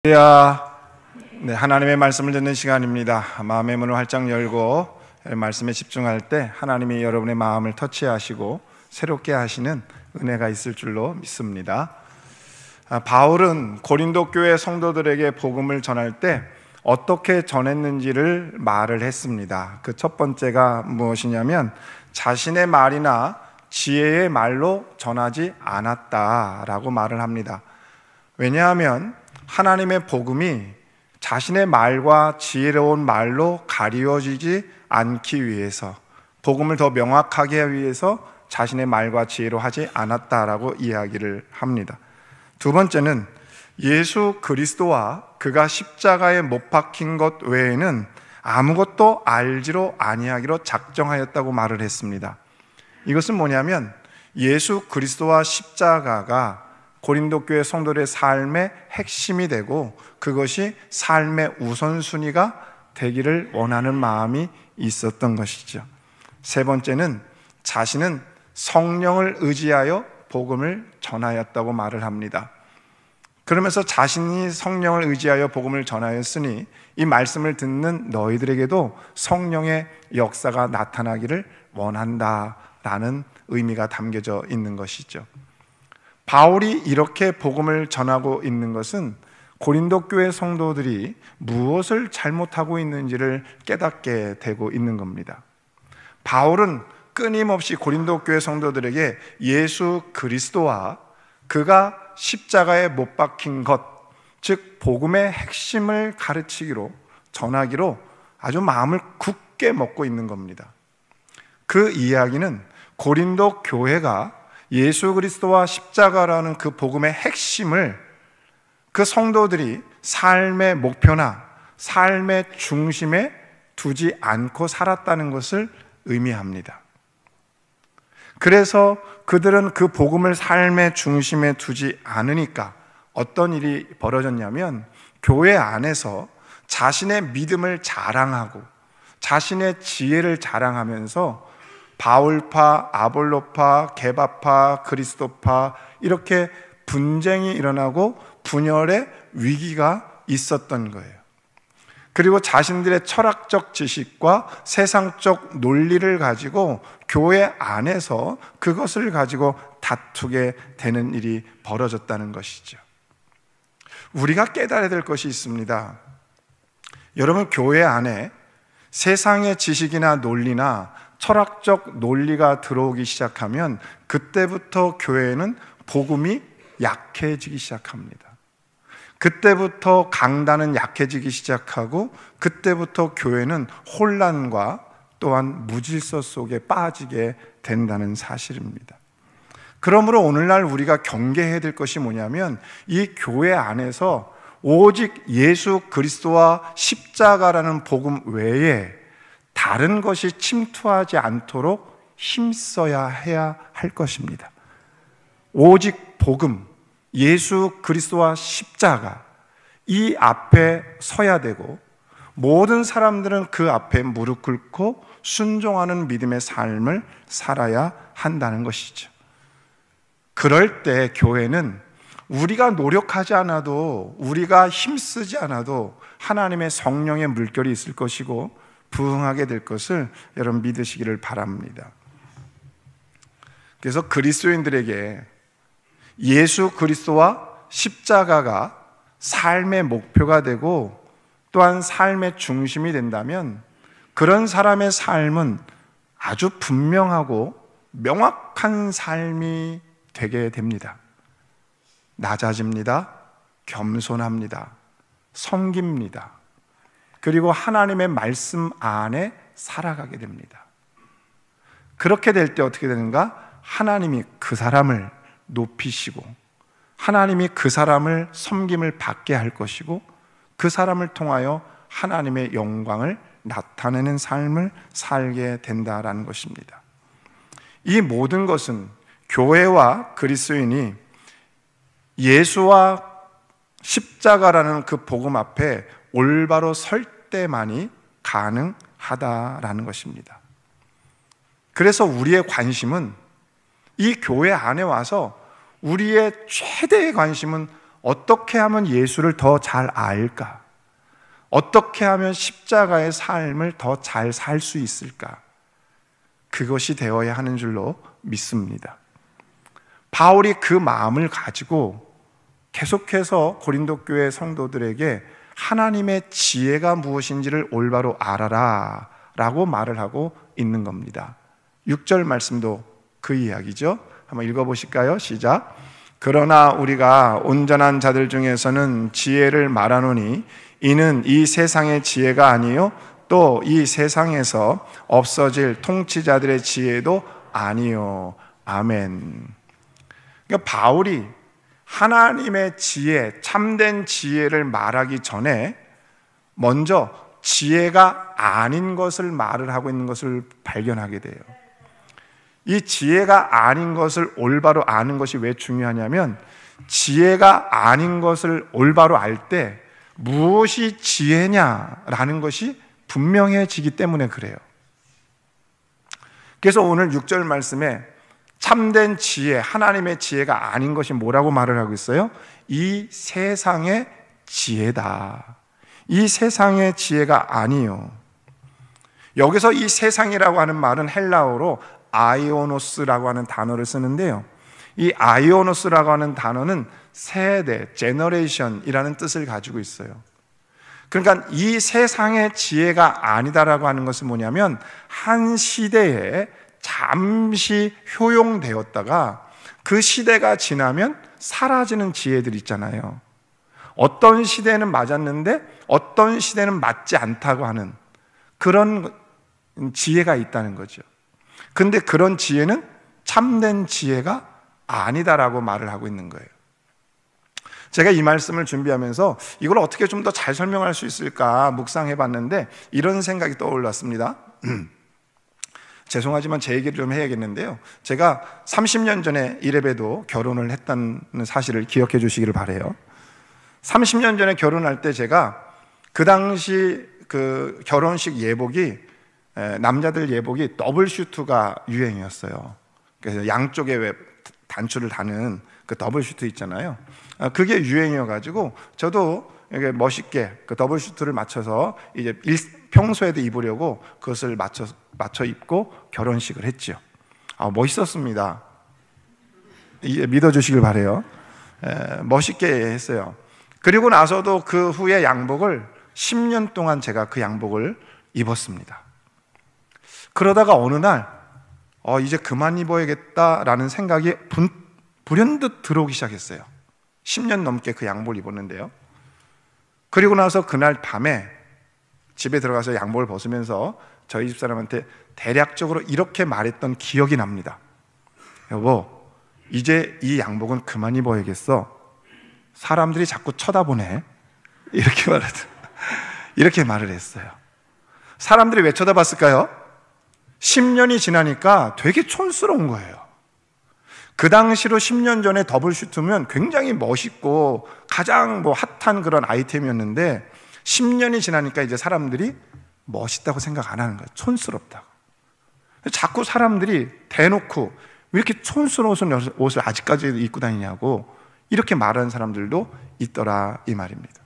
네, 하나님의 말씀을 듣는 시간입니다. 마음의 문을 활짝 열고 말씀에 집중할 때 하나님이 여러분의 마음을 터치하시고 새롭게 하시는 은혜가 있을 줄로 믿습니다. 바울은 고린도 교회 성도들에게 복음을 전할 때 어떻게 전했는지를 말을 했습니다. 그 첫 번째가 무엇이냐면 자신의 말이나 지혜의 말로 전하지 않았다라고 말을 합니다. 왜냐하면 하나님의 복음이 자신의 말과 지혜로운 말로 가리워지지 않기 위해서, 복음을 더 명확하게 하기 위해서 자신의 말과 지혜로 하지 않았다라고 이야기를 합니다. 두 번째는 예수 그리스도와 그가 십자가에 못 박힌 것 외에는 아무것도 알지로 아니하기로 작정하였다고 말을 했습니다. 이것은 뭐냐면 예수 그리스도와 십자가가 고린도 교회 성도들의 삶의 핵심이 되고 그것이 삶의 우선순위가 되기를 원하는 마음이 있었던 것이죠. 세 번째는 자신은 성령을 의지하여 복음을 전하였다고 말을 합니다. 그러면서 자신이 성령을 의지하여 복음을 전하였으니 이 말씀을 듣는 너희들에게도 성령의 역사가 나타나기를 원한다라는 의미가 담겨져 있는 것이죠. 바울이 이렇게 복음을 전하고 있는 것은 고린도 교회 성도들이 무엇을 잘못하고 있는지를 깨닫게 되고 있는 겁니다. 바울은 끊임없이 고린도 교회 성도들에게 예수 그리스도와 그가 십자가에 못 박힌 것, 즉 복음의 핵심을 가르치기로, 전하기로 아주 마음을 굳게 먹고 있는 겁니다. 그 이야기는 고린도 교회가 예수 그리스도와 십자가라는 그 복음의 핵심을 그 성도들이 삶의 목표나 삶의 중심에 두지 않고 살았다는 것을 의미합니다. 그래서 그들은 그 복음을 삶의 중심에 두지 않으니까 어떤 일이 벌어졌냐면 교회 안에서 자신의 믿음을 자랑하고 자신의 지혜를 자랑하면서 바울파, 아볼로파, 게바파, 그리스도파 이렇게 분쟁이 일어나고 분열의 위기가 있었던 거예요. 그리고 자신들의 철학적 지식과 세상적 논리를 가지고 교회 안에서 그것을 가지고 다투게 되는 일이 벌어졌다는 것이죠. 우리가 깨달아야 될 것이 있습니다. 여러분, 교회 안에 세상의 지식이나 논리나 철학적 논리가 들어오기 시작하면 그때부터 교회는 복음이 약해지기 시작합니다. 그때부터 강단은 약해지기 시작하고 그때부터 교회는 혼란과 또한 무질서 속에 빠지게 된다는 사실입니다. 그러므로 오늘날 우리가 경계해야 될 것이 뭐냐면 이 교회 안에서 오직 예수 그리스도와 십자가라는 복음 외에 다른 것이 침투하지 않도록 힘써야 해야 할 것입니다. 오직 복음, 예수 그리스도와 십자가, 이 앞에 서야 되고 모든 사람들은 그 앞에 무릎 꿇고 순종하는 믿음의 삶을 살아야 한다는 것이죠. 그럴 때 교회는 우리가 노력하지 않아도, 우리가 힘쓰지 않아도 하나님의 성령의 물결이 있을 것이고 부흥하게 될 것을 여러분 믿으시기를 바랍니다. 그래서 그리스도인들에게 예수 그리스도와 십자가가 삶의 목표가 되고 또한 삶의 중심이 된다면 그런 사람의 삶은 아주 분명하고 명확한 삶이 되게 됩니다. 낮아집니다. 겸손합니다. 섬깁니다. 그리고 하나님의 말씀 안에 살아가게 됩니다. 그렇게 될 때 어떻게 되는가? 하나님이 그 사람을 높이시고 하나님이 그 사람을 섬김을 받게 할 것이고 그 사람을 통하여 하나님의 영광을 나타내는 삶을 살게 된다라는 것입니다. 이 모든 것은 교회와 그리스도인이 예수와 십자가라는 그 복음 앞에 올바로 설 때만이 가능하다라는 것입니다. 그래서 우리의 관심은 이 교회 안에 와서 우리의 최대의 관심은 어떻게 하면 예수를 더 잘 알까? 어떻게 하면 십자가의 삶을 더 잘 살 수 있을까? 그것이 되어야 하는 줄로 믿습니다. 바울이 그 마음을 가지고 계속해서 고린도 교회 성도들에게 하나님의 지혜가 무엇인지를 올바로 알아라 라고 말을 하고 있는 겁니다. 6절 말씀도 그 이야기죠. 한번 읽어보실까요? 시작. 그러나 우리가 온전한 자들 중에서는 지혜를 말하노니 이는 이 세상의 지혜가 아니요 또 이 세상에서 없어질 통치자들의 지혜도 아니요. 아멘. 그러니까 바울이 하나님의 지혜, 참된 지혜를 말하기 전에 먼저 지혜가 아닌 것을 말을 하고 있는 것을 발견하게 돼요. 이 지혜가 아닌 것을 올바로 아는 것이 왜 중요하냐면 지혜가 아닌 것을 올바로 알 때 무엇이 지혜냐라는 것이 분명해지기 때문에 그래요. 그래서 오늘 6절 말씀에 참된 지혜, 하나님의 지혜가 아닌 것이 뭐라고 말을 하고 있어요? 이 세상의 지혜다. 이 세상의 지혜가 아니요. 여기서 이 세상이라고 하는 말은 헬라어로 아이오노스라고 하는 단어를 쓰는데요, 이 아이오노스라고 하는 단어는 세대, 제너레이션이라는 뜻을 가지고 있어요. 그러니까 이 세상의 지혜가 아니다라고 하는 것은 뭐냐면 한 시대에 잠시 효용되었다가 그 시대가 지나면 사라지는 지혜들 있잖아요. 어떤 시대는 맞았는데 어떤 시대는 맞지 않다고 하는 그런 지혜가 있다는 거죠. 근데 그런 지혜는 참된 지혜가 아니다라고 말을 하고 있는 거예요. 제가 이 말씀을 준비하면서 이걸 어떻게 좀 더 잘 설명할 수 있을까 묵상해 봤는데 이런 생각이 떠올랐습니다. 죄송하지만 제 얘기를 좀 해야겠는데요, 제가 30년 전에 이래봬도 결혼을 했다는 사실을 기억해 주시기를 바라요. 30년 전에 결혼할 때 제가 그 당시 그 결혼식 예복이 남자들 예복이 더블 슈트가 유행이었어요. 그래서 양쪽에 왜 단추를 다는 그 더블 슈트 있잖아요. 그게 유행이어가지고 저도 이게 멋있게 그 더블 슈트를 맞춰서 이제 평소에도 입으려고 그것을 맞춰 입고 결혼식을 했죠. 멋있었습니다. 믿어주시길 바래요. 멋있게 했어요. 그리고 나서도 그 후에 양복을 10년 동안 제가 그 양복을 입었습니다. 그러다가 어느 날 이제 그만 입어야겠다라는 생각이 불현듯 들어오기 시작했어요. 10년 넘게 그 양복을 입었는데요, 그리고 나서 그날 밤에 집에 들어가서 양복을 벗으면서 저희 집사람한테 대략적으로 이렇게 말했던 기억이 납니다. 여보, 이제 이 양복은 그만 입어야겠어. 사람들이 자꾸 쳐다보네. 이렇게 말을 했어요. 사람들이 왜 쳐다봤을까요? 10년이 지나니까 되게 촌스러운 거예요. 그 당시로 10년 전에 더블 슈트면 굉장히 멋있고 가장 핫한 그런 아이템이었는데 10년이 지나니까 이제 사람들이 멋있다고 생각 안 하는 거예요. 촌스럽다고. 자꾸 사람들이 대놓고 왜 이렇게 촌스러운 옷을 아직까지도 입고 다니냐고 이렇게 말하는 사람들도 있더라 이 말입니다.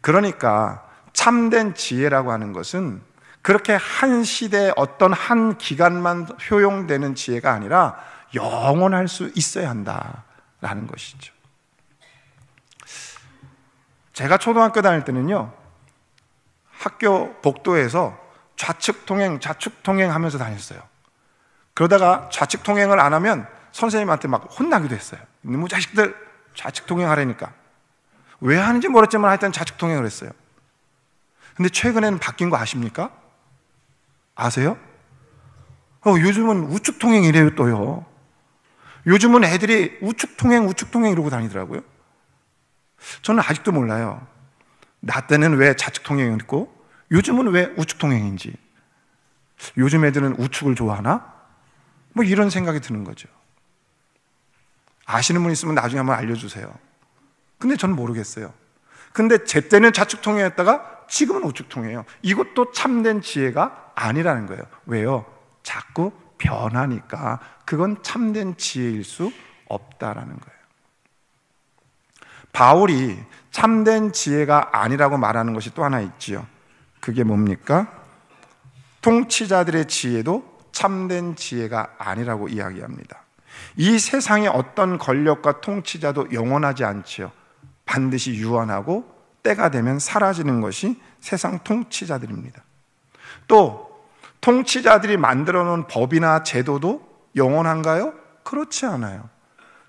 그러니까 참된 지혜라고 하는 것은 그렇게 한 시대에 어떤 한 기간만 효용되는 지혜가 아니라 영원할 수 있어야 한다라는 것이죠. 제가 초등학교 다닐 때는요, 학교 복도에서 좌측 통행, 좌측 통행 하면서 다녔어요. 그러다가 좌측 통행을 안 하면 선생님한테 막 혼나기도 했어요. 너무 자식들 좌측 통행하라니까. 왜 하는지 모르겠지만 하여튼 좌측 통행을 했어요. 근데 최근에는 바뀐 거 아십니까? 아세요? 요즘은 우측 통행이래요 또요. 요즘은 애들이 우측 통행 이러고 다니더라고요. 저는 아직도 몰라요. 나 때는 왜 좌측 통행이었고 요즘은 왜 우측 통행인지. 요즘 애들은 우측을 좋아하나? 이런 생각이 드는 거죠. 아시는 분 있으면 나중에 한번 알려주세요. 근데 저는 모르겠어요. 근데 제 때는 좌측 통행했다가 지금은 우측 통행이에요. 이것도 참된 지혜가 아니라는 거예요. 왜요? 자꾸 변하니까 그건 참된 지혜일 수 없다라는 거예요. 바울이 참된 지혜가 아니라고 말하는 것이 또 하나 있지요. 그게 뭡니까? 통치자들의 지혜도 참된 지혜가 아니라고 이야기합니다. 이 세상의 어떤 권력과 통치자도 영원하지 않지요. 반드시 유한하고 때가 되면 사라지는 것이 세상 통치자들입니다. 또 통치자들이 만들어 놓은 법이나 제도도 영원한가요? 그렇지 않아요.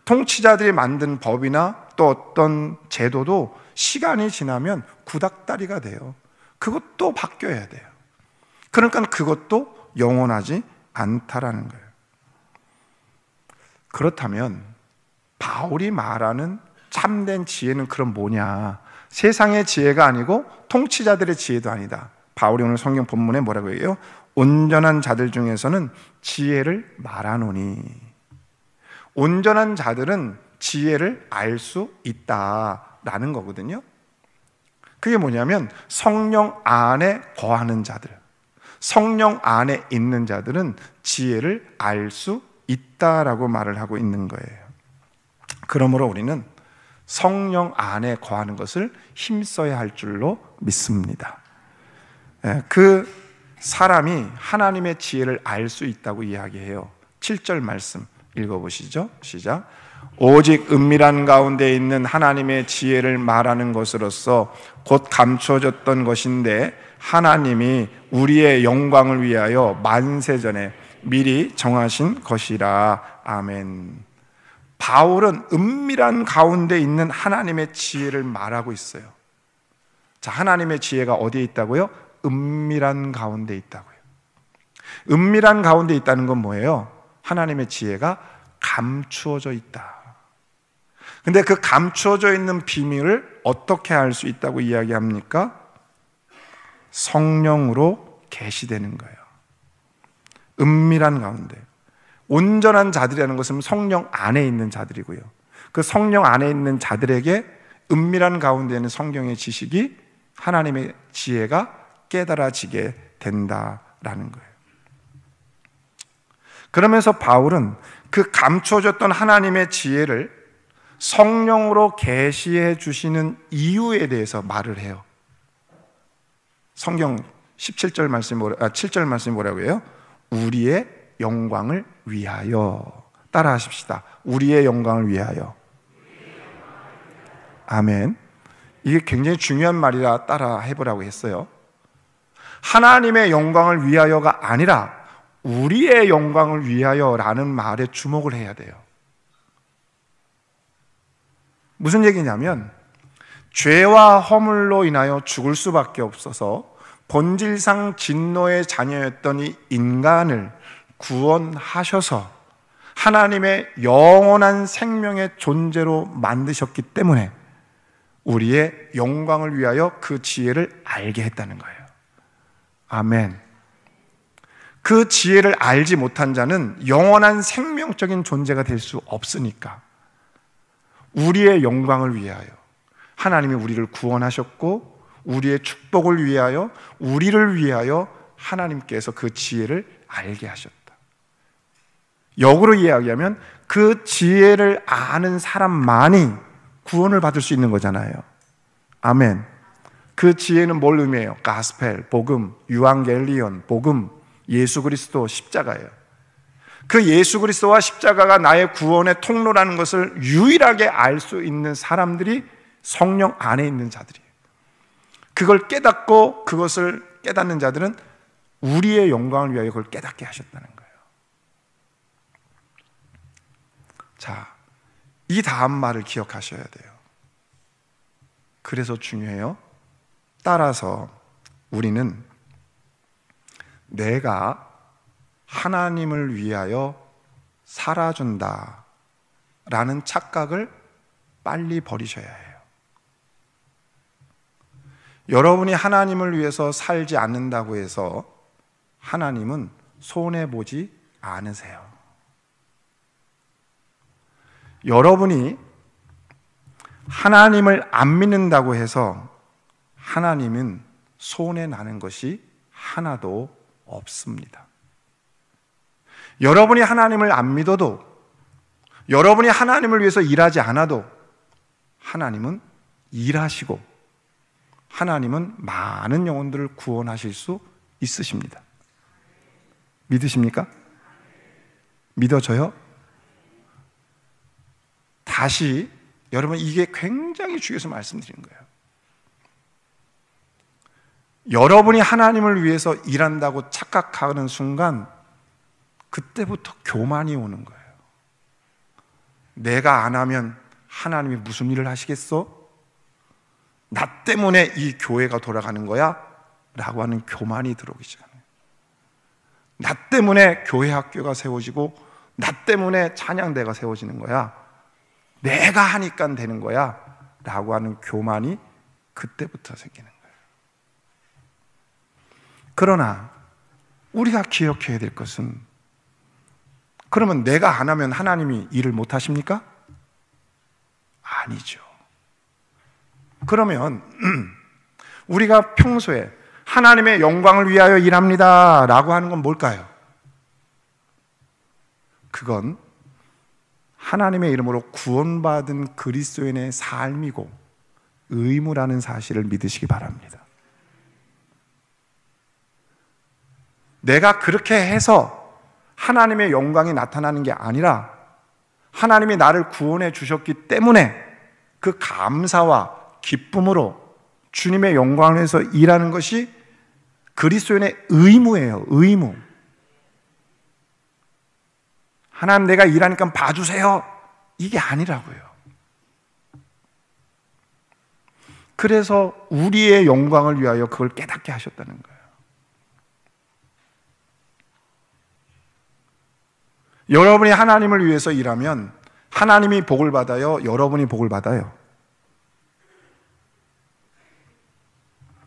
통치자들이 만든 법이나 또 어떤 제도도 시간이 지나면 구닥다리가 돼요. 그것도 바뀌어야 돼요. 그러니까 그것도 영원하지 않다라는 거예요. 그렇다면 바울이 말하는 참된 지혜는 그럼 뭐냐? 세상의 지혜가 아니고 통치자들의 지혜도 아니다. 바울이 오늘 성경 본문에 뭐라고 해요? 온전한 자들 중에서는 지혜를 말하노니. 온전한 자들은 지혜를 알 수 있다라는 거거든요. 그게 뭐냐면 성령 안에 거하는 자들, 성령 안에 있는 자들은 지혜를 알 수 있다라고 말을 하고 있는 거예요. 그러므로 우리는 성령 안에 거하는 것을 힘써야 할 줄로 믿습니다. 그 사람이 하나님의 지혜를 알 수 있다고 이야기해요. 7절 말씀 읽어보시죠. 시작. 오직 은밀한 가운데 있는 하나님의 지혜를 말하는 것으로서 곧 감추어졌던 것인데 하나님이 우리의 영광을 위하여 만세전에 미리 정하신 것이라. 아멘. 바울은 은밀한 가운데 있는 하나님의 지혜를 말하고 있어요. 자, 하나님의 지혜가 어디에 있다고요? 은밀한 가운데 있다고요. 은밀한 가운데 있다는 건 뭐예요? 하나님의 지혜가 감추어져 있다. 근데 그 감추어져 있는 비밀을 어떻게 알 수 있다고 이야기합니까? 성령으로 계시되는 거예요. 은밀한 가운데. 온전한 자들이라는 것은 성령 안에 있는 자들이고요. 그 성령 안에 있는 자들에게 은밀한 가운데 있는 성경의 지식이 하나님의 지혜가 깨달아지게 된다라는 거예요. 그러면서 바울은 그 감춰졌던 하나님의 지혜를 성령으로 계시해 주시는 이유에 대해서 말을 해요. 성경 7절 말씀이 뭐라고 해요? 우리의 영광을 위하여. 따라 하십시다. 우리의 영광을 위하여. 아멘. 이게 굉장히 중요한 말이라 따라 해보라고 했어요. 하나님의 영광을 위하여가 아니라 우리의 영광을 위하여라는 말에 주목을 해야 돼요. 무슨 얘기냐면 죄와 허물로 인하여 죽을 수밖에 없어서 본질상 진노의 자녀였던 이 인간을 구원하셔서 하나님의 영원한 생명의 존재로 만드셨기 때문에 우리의 영광을 위하여 그 지혜를 알게 했다는 거예요. 아멘. 그 지혜를 알지 못한 자는 영원한 생명적인 존재가 될 수 없으니까 우리의 영광을 위하여 하나님이 우리를 구원하셨고 우리의 축복을 위하여 우리를 위하여 하나님께서 그 지혜를 알게 하셨다. 역으로 이야기하면 그 지혜를 아는 사람만이 구원을 받을 수 있는 거잖아요. 아멘. 그 지혜는 뭘 의미해요? 가스펠, 복음, 유앙겔리온, 복음, 예수 그리스도, 십자가예요. 그 예수 그리스도와 십자가가 나의 구원의 통로라는 것을 유일하게 알 수 있는 사람들이 성령 안에 있는 자들이에요. 그걸 깨닫고 그것을 깨닫는 자들은 우리의 영광을 위하여 그걸 깨닫게 하셨다는 거예요. 자, 이 다음 말을 기억하셔야 돼요. 그래서 중요해요. 따라서 우리는 내가 하나님을 위하여 살아준다 라는 착각을 빨리 버리셔야 해요. 여러분이 하나님을 위해서 살지 않는다고 해서 하나님은 손해보지 않으세요. 여러분이 하나님을 안 믿는다고 해서 하나님은 손해나는 것이 하나도 없습니다. 여러분이 하나님을 안 믿어도, 여러분이 하나님을 위해서 일하지 않아도 하나님은 일하시고 하나님은 많은 영혼들을 구원하실 수 있으십니다. 믿으십니까? 믿어져요? 다시 여러분, 이게 굉장히 중요해서 말씀드리는 거예요. 여러분이 하나님을 위해서 일한다고 착각하는 순간 그때부터 교만이 오는 거예요. 내가 안 하면 하나님이 무슨 일을 하시겠어? 나 때문에 이 교회가 돌아가는 거야? 라고 하는 교만이 들어오기 시작해요. 나 때문에 교회 학교가 세워지고 나 때문에 찬양대가 세워지는 거야, 내가 하니까 되는 거야 라고 하는 교만이 그때부터 생기는 거예요. 그러나 우리가 기억해야 될 것은, 그러면 내가 안 하면 하나님이 일을 못 하십니까? 아니죠. 그러면 우리가 평소에 하나님의 영광을 위하여 일합니다 라고 하는 건 뭘까요? 그건 하나님의 이름으로 구원받은 그리스도인의 삶이고 의무라는 사실을 믿으시기 바랍니다. 내가 그렇게 해서 하나님의 영광이 나타나는 게 아니라 하나님이 나를 구원해 주셨기 때문에 그 감사와 기쁨으로 주님의 영광을 위해서 일하는 것이 그리스도인의 의무예요. 의무. 하나님, 내가 일하니까 봐주세요, 이게 아니라고요. 그래서 우리의 영광을 위하여 그걸 깨닫게 하셨다는 거예요. 여러분이 하나님을 위해서 일하면 하나님이 복을 받아요? 여러분이 복을 받아요?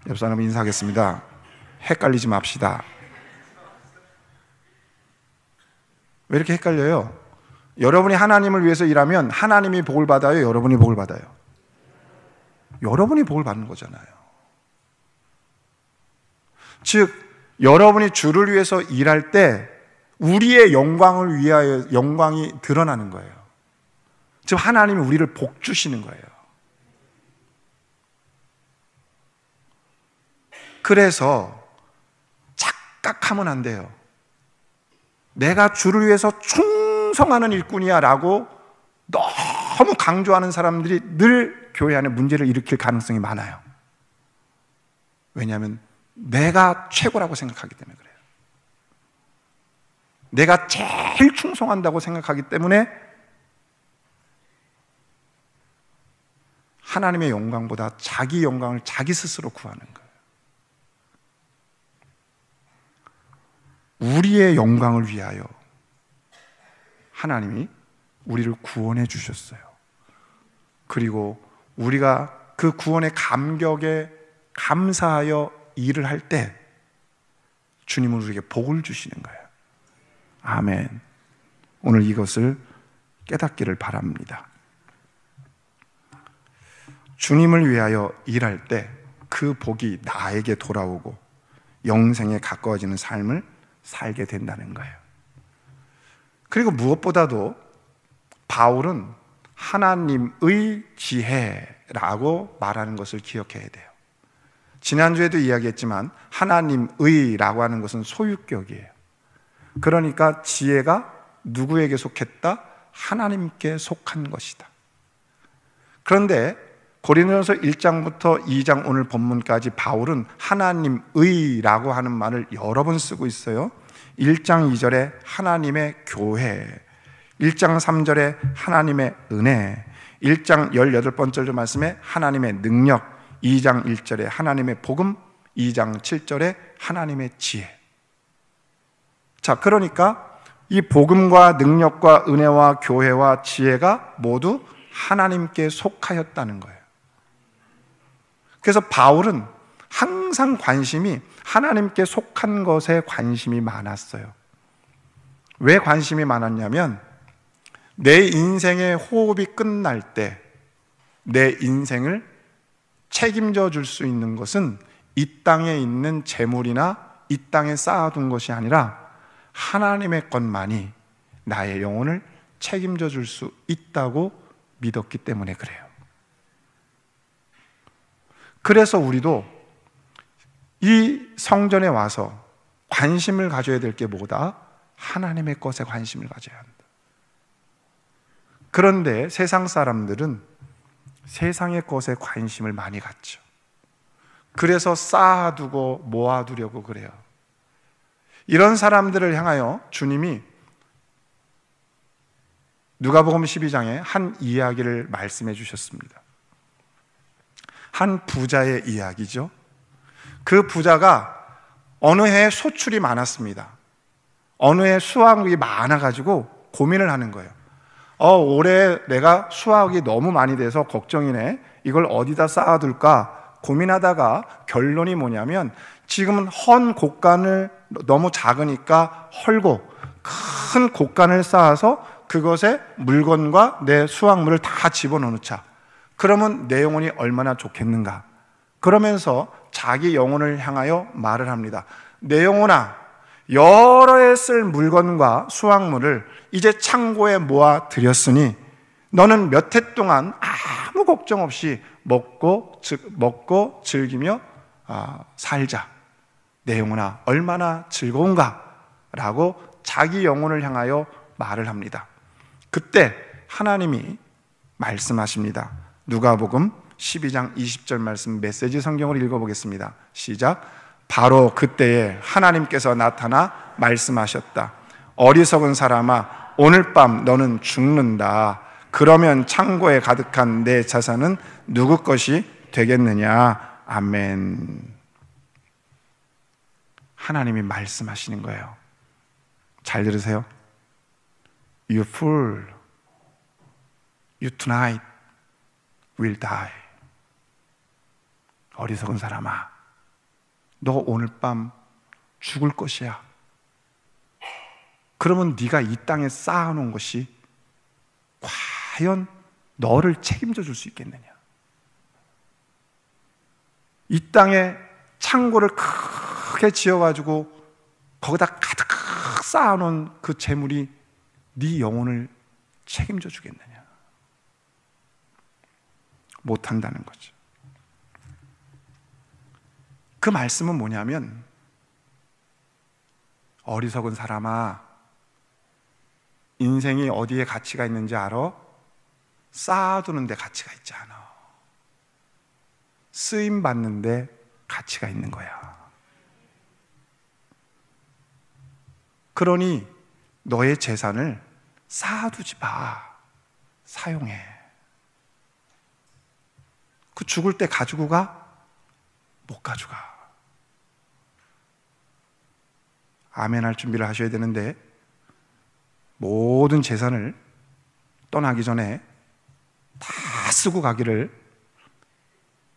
옆 사람 인사하겠습니다. 헷갈리지 맙시다. 왜 이렇게 헷갈려요? 여러분이 하나님을 위해서 일하면 하나님이 복을 받아요? 여러분이 복을 받아요? 여러분이 복을 받는 거잖아요. 즉, 여러분이 주를 위해서 일할 때 우리의 영광을 위하여 영광이 드러나는 거예요. 즉, 하나님이 우리를 복 주시는 거예요. 그래서 착각하면 안 돼요. 내가 주를 위해서 충성하는 일꾼이야 라고 너무 강조하는 사람들이 늘 교회 안에 문제를 일으킬 가능성이 많아요. 왜냐하면 내가 최고라고 생각하기 때문에 그래요. 내가 제일 충성한다고 생각하기 때문에 하나님의 영광보다 자기 영광을 자기 스스로 구하는 거예요. 우리의 영광을 위하여 하나님이 우리를 구원해 주셨어요. 그리고 우리가 그 구원의 감격에 감사하여 일을 할 때 주님은 우리에게 복을 주시는 거예요. 아멘. 오늘 이것을 깨닫기를 바랍니다. 주님을 위하여 일할 때 그 복이 나에게 돌아오고 영생에 가까워지는 삶을 살게 된다는 거예요. 그리고 무엇보다도 바울은 하나님의 지혜라고 말하는 것을 기억해야 돼요. 지난주에도 이야기했지만 하나님의라고 하는 것은 소유격이에요. 그러니까 지혜가 누구에게 속했다? 하나님께 속한 것이다. 그런데 고린도전서 1장부터 2장 오늘 본문까지 바울은 하나님의라고 하는 말을 여러 번 쓰고 있어요. 1장 2절에 하나님의 교회, 1장 3절에 하나님의 은혜, 1장 18번째 말씀에 하나님의 능력, 2장 1절에 하나님의 복음, 2장 7절에 하나님의 지혜. 자, 그러니까 이 복음과 능력과 은혜와 교회와 지혜가 모두 하나님께 속하였다는 거예요. 그래서 바울은 항상 관심이 하나님께 속한 것에 관심이 많았어요. 왜 관심이 많았냐면 내 인생의 호흡이 끝날 때 내 인생을 책임져 줄 수 있는 것은 이 땅에 있는 재물이나 이 땅에 쌓아둔 것이 아니라 하나님의 것만이 나의 영혼을 책임져 줄 수 있다고 믿었기 때문에 그래요. 그래서 우리도 이 성전에 와서 관심을 가져야 될 게 뭐다? 하나님의 것에 관심을 가져야 한다. 그런데 세상 사람들은 세상의 것에 관심을 많이 갖죠. 그래서 쌓아두고 모아두려고 그래요. 이런 사람들을 향하여 주님이 누가복음 12장에 한 이야기를 말씀해 주셨습니다. 한 부자의 이야기죠. 그 부자가 어느 해에 소출이 많았습니다. 어느 해에 수확이 많아가지고 고민을 하는 거예요. 올해 내가 수확이 너무 많이 돼서 걱정이네. 이걸 어디다 쌓아둘까 고민하다가 결론이 뭐냐면, 지금은 헌 곡간을 너무 작으니까 헐고 큰 곡간을 쌓아서 그것에 물건과 내 수확물을 다 집어넣자. 그러면 내 영혼이 얼마나 좋겠는가. 그러면서 자기 영혼을 향하여 말을 합니다. 내 영혼아, 여러 해 쓸 물건과 수확물을 이제 창고에 모아 드렸으니 너는 몇 해 동안 아무 걱정 없이 먹고 즐기며 살자. 내 영혼아, 얼마나 즐거운가 라고 자기 영혼을 향하여 말을 합니다. 그때 하나님이 말씀하십니다. 누가복음 12장 20절 말씀, 메시지 성경을 읽어보겠습니다. 시작. 바로 그때에 하나님께서 나타나 말씀하셨다. 어리석은 사람아, 오늘 밤 너는 죽는다. 그러면 창고에 가득한 내 자산은 누구 것이 되겠느냐. 아멘. 하나님이 말씀하시는 거예요. 잘 들으세요. You fool, you tonight will die. 어리석은 사람아, 너 오늘 밤 죽을 것이야. 그러면 네가 이 땅에 쌓아놓은 것이 과연 너를 책임져 줄 수 있겠느냐. 이 땅에 창고를 크게 지어가지고 거기다 가득 쌓아놓은 그 재물이 네 영혼을 책임져 주겠느냐. 못한다는 거죠. 그 말씀은 뭐냐면, 어리석은 사람아, 인생이 어디에 가치가 있는지 알아? 쌓아두는 데 가치가 있지 않아. 쓰임 받는 데 가치가 있는 거야. 그러니 너의 재산을 쌓아두지 마. 사용해. 그 죽을 때 가지고 가? 못 가져가. 아멘 할 준비를 하셔야 되는데, 모든 재산을 떠나기 전에 다 쓰고 가기를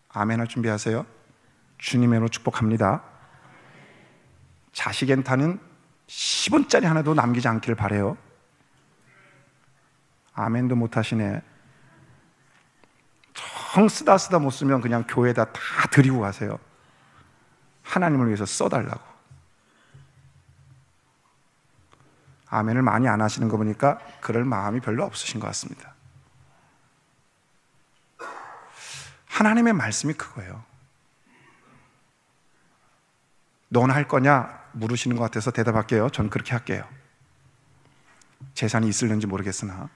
아멘 할 준비하세요. 주님으로 축복합니다. 자식엔타는 10원짜리 하나도 남기지 않기를 바라요. 아멘도 못 하시네. 정 쓰다 못 쓰면 그냥 교회에다 다 드리고 가세요. 하나님을 위해서 써달라고. 아멘을 많이 안 하시는 거 보니까 그럴 마음이 별로 없으신 것 같습니다. 하나님의 말씀이 그거예요. 너는 할 거냐 물으시는 것 같아서 대답할게요. 전 그렇게 할게요. 재산이 있을는지 모르겠으나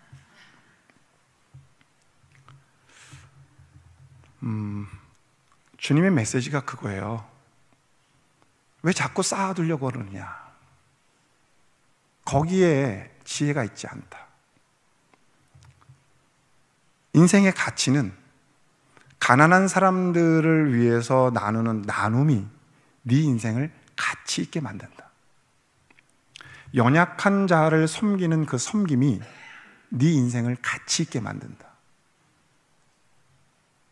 주님의 메시지가 그거예요. 왜 자꾸 쌓아두려고 그러느냐. 거기에 지혜가 있지 않다. 인생의 가치는 가난한 사람들을 위해서 나누는 나눔이 네 인생을 가치 있게 만든다. 연약한 자를 섬기는 그 섬김이 네 인생을 가치 있게 만든다.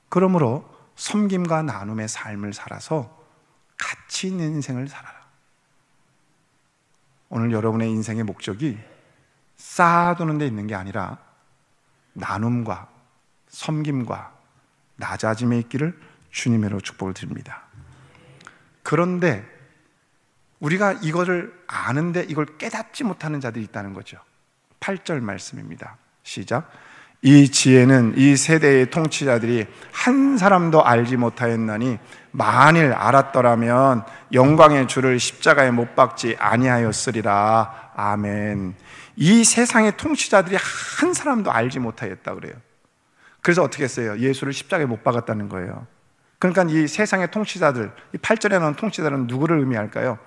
그러므로 섬김과 나눔의 삶을 살아서 가치 있는 인생을 살아라. 오늘 여러분의 인생의 목적이 쌓아두는 데 있는 게 아니라 나눔과 섬김과 낮아짐에 있기를 주님으로 축복을 드립니다. 그런데 우리가 이거를 아는데 이걸 깨닫지 못하는 자들이 있다는 거죠. 8절 말씀입니다. 시작. 이 지혜는 이 세대의 통치자들이 한 사람도 알지 못하였나니 만일 알았더라면 영광의 주를 십자가에 못 박지 아니하였으리라. 아멘. 이 세상의 통치자들이 한 사람도 알지 못하였다 그래요. 그래서 어떻게 했어요? 예수를 십자가에 못 박았다는 거예요. 그러니까 이 세상의 통치자들, 이 8절에 나온 통치자들은 누구를 의미할까요?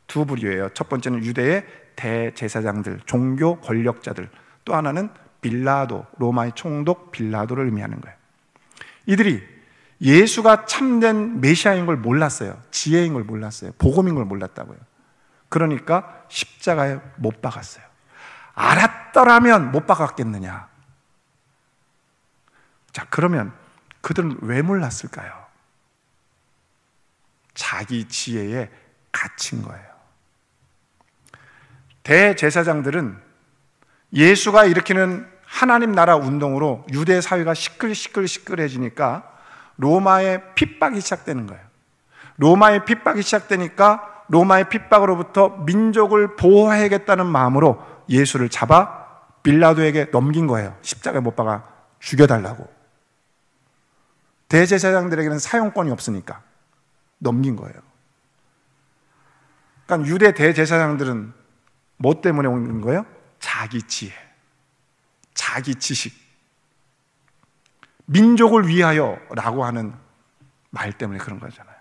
두 부류예요. 첫 번째는 유대의 대제사장들, 종교 권력자들. 또 하나는 빌라도, 로마의 총독 빌라도를 의미하는 거예요. 이들이 예수가 참된 메시아인 걸 몰랐어요. 지혜인 걸 몰랐어요. 복음인 걸 몰랐다고요. 그러니까 십자가에 못 박았어요. 알았더라면 못 박았겠느냐? 자, 그러면 그들은 왜 몰랐을까요? 자기 지혜에 갇힌 거예요. 대제사장들은 예수가 일으키는 하나님 나라 운동으로 유대 사회가 시끌시끌해지니까 로마의 핍박이 시작되는 거예요. 로마의 핍박이 시작되니까 로마의 핍박으로부터 민족을 보호해야겠다는 마음으로 예수를 잡아 빌라도에게 넘긴 거예요. 십자가에 못 박아 죽여달라고. 대제사장들에게는 사용권이 없으니까 넘긴 거예요. 그러니까 유대 대제사장들은 뭐 때문에 온 거예요? 자기 지혜, 자기 지식, 민족을 위하여 라고 하는 말 때문에 그런 거잖아요.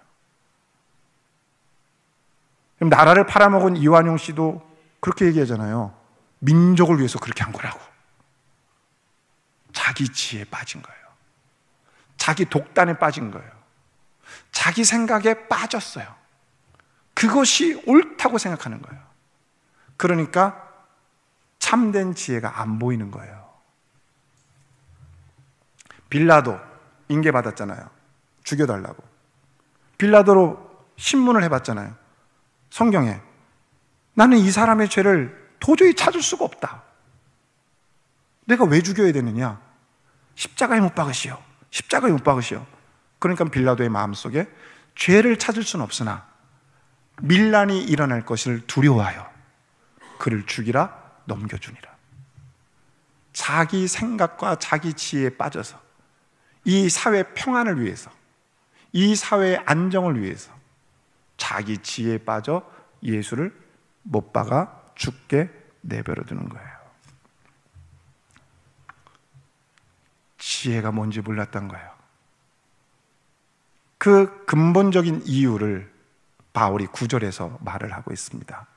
그럼 나라를 팔아먹은 이완용 씨도 그렇게 얘기하잖아요. 민족을 위해서 그렇게 한 거라고. 자기 지혜에 빠진 거예요. 자기 독단에 빠진 거예요. 자기 생각에 빠졌어요. 그것이 옳다고 생각하는 거예요. 그러니까 참된 지혜가 안 보이는 거예요. 빌라도 인계받았잖아요. 죽여달라고. 빌라도로 신문을 해봤잖아요. 성경에 나는 이 사람의 죄를 도저히 찾을 수가 없다. 내가 왜 죽여야 되느냐? 십자가에 못 박으시오. 십자가에 못 박으시오. 그러니까 빌라도의 마음속에 죄를 찾을 수는 없으나 밀란이 일어날 것을 두려워하여 그를 죽이라 넘겨주니라. 자기 생각과 자기 지혜에 빠져서 이 사회 평안을 위해서, 이 사회의 안정을 위해서 자기 지혜에 빠져 예수를 못 박아 죽게 내버려 두는 거예요. 지혜가 뭔지 몰랐던 거예요. 그 근본적인 이유를 바울이 9절에서 말을 하고 있습니다.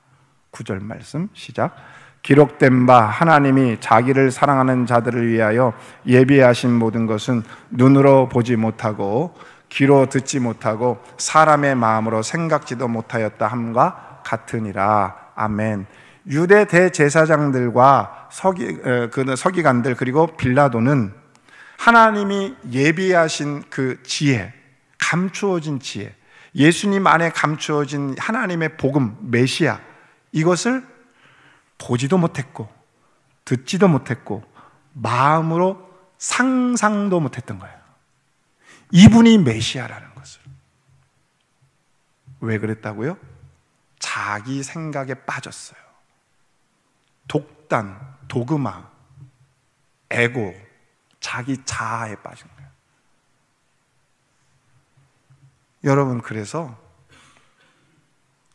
9절 말씀 시작. 기록된 바 하나님이 자기를 사랑하는 자들을 위하여 예비하신 모든 것은 눈으로 보지 못하고 귀로 듣지 못하고 사람의 마음으로 생각지도 못하였다 함과 같으니라. 아멘. 유대 대제사장들과 서기관들 그리고 빌라도는 하나님이 예비하신 그 지혜, 감추어진 지혜, 예수님 안에 감추어진 하나님의 복음, 메시아, 이것을 보지도 못했고 듣지도 못했고 마음으로 상상도 못했던 거예요. 이분이 메시아라는 것을. 왜 그랬다고요? 자기 생각에 빠졌어요. 독단, 도그마, 에고, 자기 자아에 빠진 거예요. 여러분, 그래서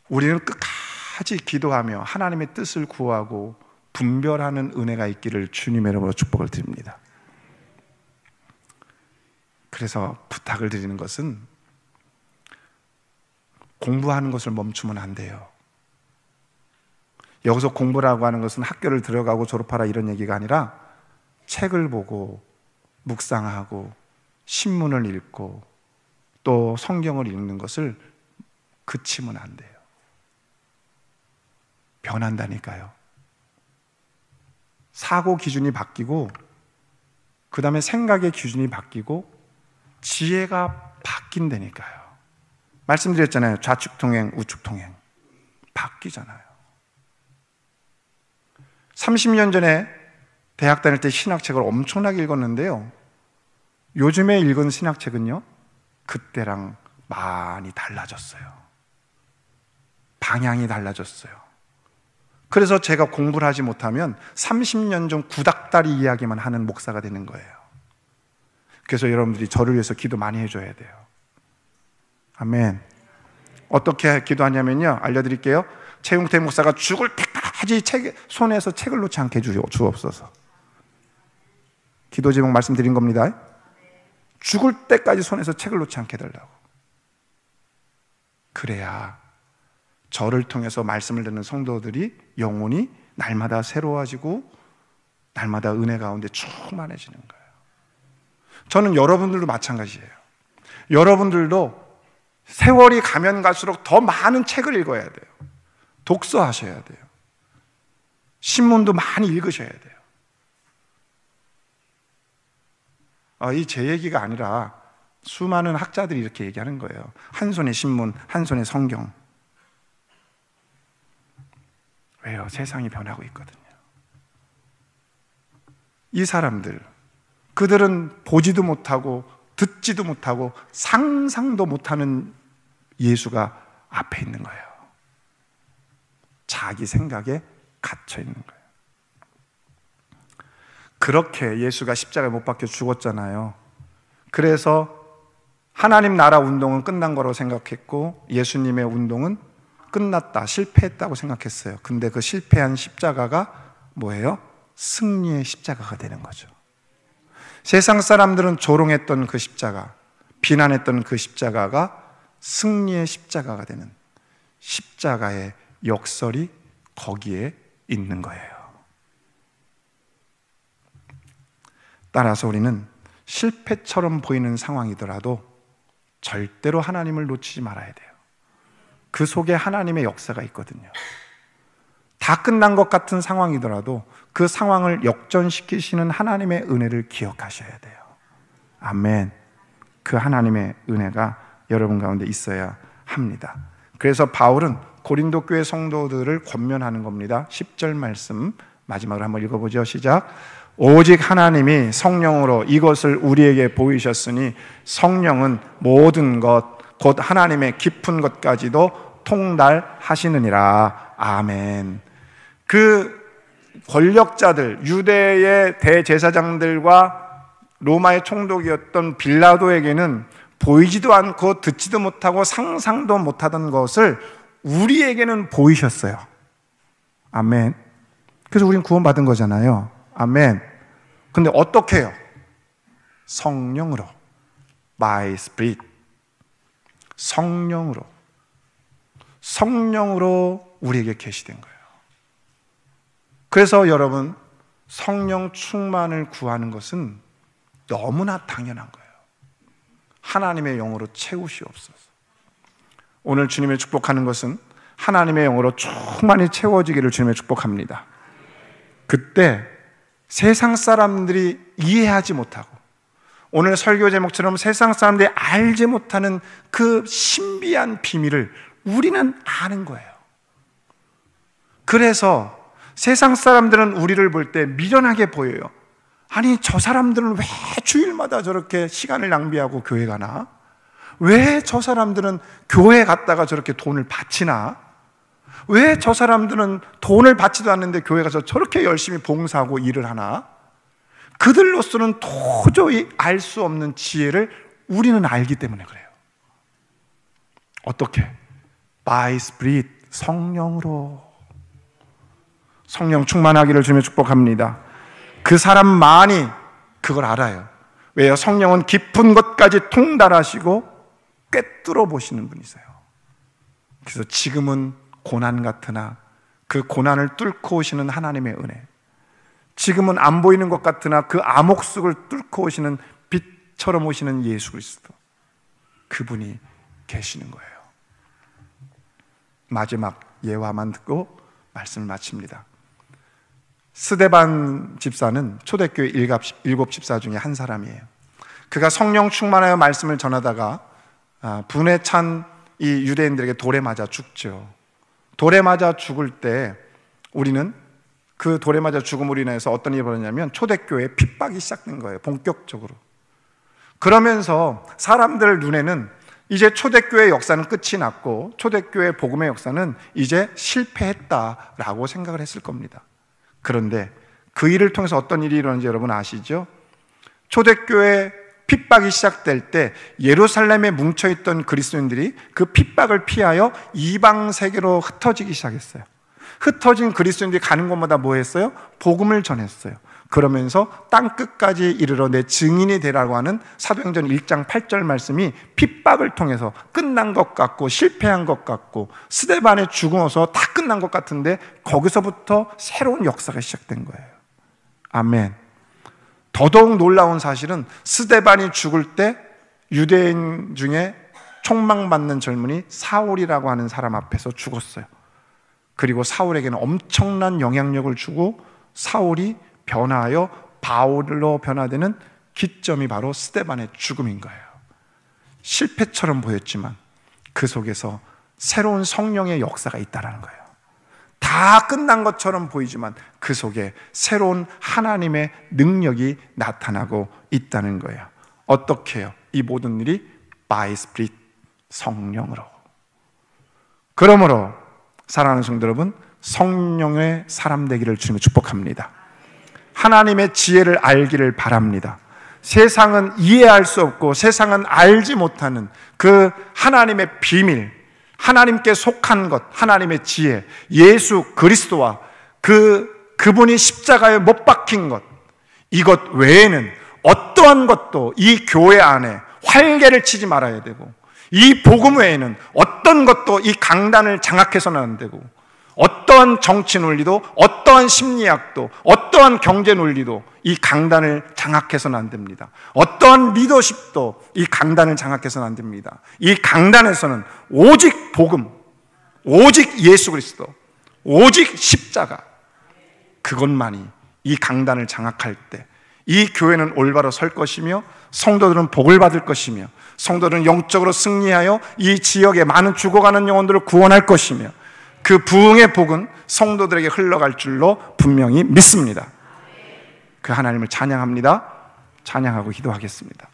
우리는 끝까지 기도하며 하나님의 뜻을 구하고 분별하는 은혜가 있기를 주님의 이름으로 축복을 드립니다. 그래서 부탁을 드리는 것은 공부하는 것을 멈추면 안 돼요. 여기서 공부라고 하는 것은 학교를 들어가고 졸업하라 이런 얘기가 아니라 책을 보고 묵상하고 신문을 읽고 또 성경을 읽는 것을 그치면 안 돼요. 변한다니까요. 사고 기준이 바뀌고 그 다음에 생각의 기준이 바뀌고 지혜가 바뀐다니까요. 말씀드렸잖아요. 좌측통행, 우측통행 바뀌잖아요. 30년 전에 대학 다닐 때 신학책을 엄청나게 읽었는데요, 요즘에 읽은 신학책은요 그때랑 많이 달라졌어요. 방향이 달라졌어요. 그래서 제가 공부를 하지 못하면 30년 전 구닥다리 이야기만 하는 목사가 되는 거예요. 그래서 여러분들이 저를 위해서 기도 많이 해줘야 돼요. 아멘. 어떻게 기도하냐면요, 알려드릴게요. 최용태 목사가 죽을 때까지 손에서 책을 놓지 않게 주옵소서. 기도 제목 말씀드린 겁니다. 죽을 때까지 손에서 책을 놓지 않게 해달라고. 그래야 저를 통해서 말씀을 듣는 성도들이 영혼이 날마다 새로워지고 날마다 은혜 가운데 충만해지는 거예요. 저는 여러분들도 마찬가지예요. 여러분들도 세월이 가면 갈수록 더 많은 책을 읽어야 돼요. 독서하셔야 돼요. 신문도 많이 읽으셔야 돼요. 이 제 얘기가 아니라 수많은 학자들이 이렇게 얘기하는 거예요. 한 손에 신문, 한 손에 성경. 왜요? 세상이 변하고 있거든요. 이 사람들, 그들은 보지도 못하고 듣지도 못하고 상상도 못하는 예수가 앞에 있는 거예요. 자기 생각에 갇혀 있는 거예요. 그렇게 예수가 십자가에 못 박혀 죽었잖아요. 그래서 하나님 나라 운동은 끝난 거라고 생각했고 예수님의 운동은 끝났다, 실패했다고 생각했어요. 근데 그 실패한 십자가가 뭐예요? 승리의 십자가가 되는 거죠. 세상 사람들은 조롱했던 그 십자가, 비난했던 그 십자가가 승리의 십자가가 되는, 십자가의 역설이 거기에 있는 거예요. 따라서 우리는 실패처럼 보이는 상황이더라도 절대로 하나님을 놓치지 말아야 돼요. 그 속에 하나님의 역사가 있거든요. 다 끝난 것 같은 상황이더라도 그 상황을 역전시키시는 하나님의 은혜를 기억하셔야 돼요. 아멘. 그 하나님의 은혜가 여러분 가운데 있어야 합니다. 그래서 바울은 고린도 교회 성도들을 권면하는 겁니다. 10절 말씀 마지막으로 한번 읽어보죠. 시작. 오직 하나님이 성령으로 이것을 우리에게 보이셨으니 성령은 모든 것 곧 하나님의 깊은 것까지도 통달하시느니라. 아멘. 그 권력자들, 유대의 대제사장들과 로마의 총독이었던 빌라도에게는 보이지도 않고 듣지도 못하고 상상도 못하던 것을 우리에게는 보이셨어요. 아멘. 그래서 우리는 구원받은 거잖아요. 아멘. 근데 어떻게 해요? 성령으로, by spirit. 성령으로 우리에게 계시된 거예요. 그래서 여러분, 성령 충만을 구하는 것은 너무나 당연한 거예요. 하나님의 영으로 채우시옵소서. 오늘 주님의 축복하는 것은 하나님의 영으로 충만히 채워지기를 주님의 축복합니다. 그때 세상 사람들이 이해하지 못하고 오늘 설교 제목처럼 세상 사람들이 알지 못하는 그 신비한 비밀을 우리는 아는 거예요. 그래서 세상 사람들은 우리를 볼 때 미련하게 보여요. 아니, 저 사람들은 왜 주일마다 저렇게 시간을 낭비하고 교회 가나? 왜 저 사람들은 교회 갔다가 저렇게 돈을 바치나? 왜 저 사람들은 돈을 받지도 않는데 교회 가서 저렇게 열심히 봉사하고 일을 하나? 그들로서는 도저히 알 수 없는 지혜를 우리는 알기 때문에 그래요. 어떻게? by spirit, 성령으로. 성령 충만하기를 주며 축복합니다. 그 사람만이 그걸 알아요. 왜요? 성령은 깊은 것까지 통달하시고 꿰뚫어 보시는 분이세요. 그래서 지금은 고난 같으나 그 고난을 뚫고 오시는 하나님의 은혜, 지금은 안 보이는 것 같으나 그 암흑 속을 뚫고 오시는 빛처럼 오시는 예수 그리스도, 그분이 계시는 거예요. 마지막 예화만 듣고 말씀을 마칩니다. 스데반 집사는 초대교회 일곱 집사 중에 한 사람이에요. 그가 성령 충만하여 말씀을 전하다가 분에 찬 이 유대인들에게 돌에 맞아 죽죠. 돌에 맞아 죽을 때 우리는 그 돌에 맞아 죽음으로 인해서 어떤 일이 벌어졌냐면 초대교회에 핍박이 시작된 거예요. 본격적으로. 그러면서 사람들 눈에는 이제 초대교회 역사는 끝이 났고 초대교회 복음의 역사는 이제 실패했다라고 생각을 했을 겁니다. 그런데 그 일을 통해서 어떤 일이 일어나는지 여러분 아시죠? 초대교회 핍박이 시작될 때 예루살렘에 뭉쳐있던 그리스도인들이 그 핍박을 피하여 이방 세계로 흩어지기 시작했어요. 흩어진 그리스도인들이 가는 곳마다 뭐 했어요? 복음을 전했어요. 그러면서 땅끝까지 이르러 내 증인이 되라고 하는 사도행전 1장 8절 말씀이 핍박을 통해서 끝난 것 같고 실패한 것 같고 스데반의 죽어서 다 끝난 것 같은데 거기서부터 새로운 역사가 시작된 거예요. 아멘. 더더욱 놀라운 사실은 스데반이 죽을 때 유대인 중에 총망받는 젊은이 사울이라고 하는 사람 앞에서 죽었어요. 그리고 사울에게는 엄청난 영향력을 주고 사울이 변화하여 바울로 변화되는 기점이 바로 스데반의 죽음인 거예요. 실패처럼 보였지만 그 속에서 새로운 성령의 역사가 있다는 거예요. 다 끝난 것처럼 보이지만 그 속에 새로운 하나님의 능력이 나타나고 있다는 거예요. 어떻게 해요? 이 모든 일이 by Spirit, 성령으로. 그러므로 사랑하는 성도 여러분, 성령의 사람 되기를 주님의 축복합니다. 하나님의 지혜를 알기를 바랍니다. 세상은 이해할 수 없고 세상은 알지 못하는 그 하나님의 비밀, 하나님께 속한 것, 하나님의 지혜, 예수 그리스도와 그분이 십자가에 못 박힌 것, 이것 외에는 어떠한 것도 이 교회 안에 활개를 치지 말아야 되고, 이 복음 외에는 어떤 것도 이 강단을 장악해서는 안 되고, 어떠한 정치 논리도, 어떠한 심리학도, 어떠한 경제 논리도 이 강단을 장악해서는 안 됩니다. 어떠한 리더십도 이 강단을 장악해서는 안 됩니다. 이 강단에서는 오직 복음, 오직 예수 그리스도, 오직 십자가, 그것만이 이 강단을 장악할 때 이 교회는 올바로 설 것이며 성도들은 복을 받을 것이며 성도들은 영적으로 승리하여 이 지역에 많은 죽어가는 영혼들을 구원할 것이며 그 부흥의 복은 성도들에게 흘러갈 줄로 분명히 믿습니다. 그 하나님을 찬양합니다. 찬양하고 기도하겠습니다.